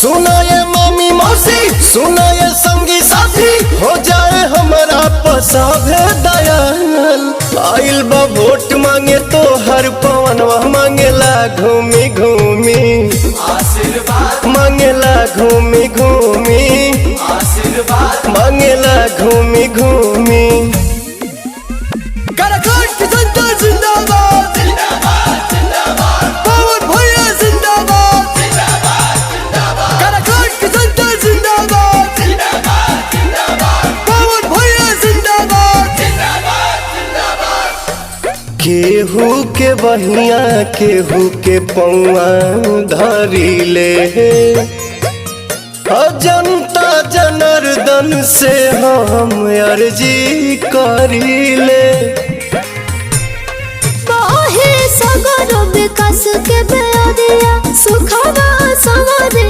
सुना ये मामी मौसी, सुना ये संगी साथी, हो जाए हमारा पसाभे दयाल। आइल बा वोट मांगे तो हर पवनवा मांगेला घूमी घूमी आशीर्वाद, मांगेला घूमी घूमी आशीर्वाद, मांगेला घूमी घूमी। काराकोट की जनता जिंदाबाद जिंदाबाद जिंदाबाद, पवन भैया जिंदाबाद जिंदाबाद जिंदाबाद, काराकोट की जनता जिंदाबाद जिंदाबाद जिंदाबाद, पवन भैया जिंदाबाद जिंदाबाद जिंदाबाद। केहू के बहिया केहू के पौआ धरी ले, जनता जनार्दन से हम अर्जी करी ले। सगर विकास के बेरिया सुखवा सवरे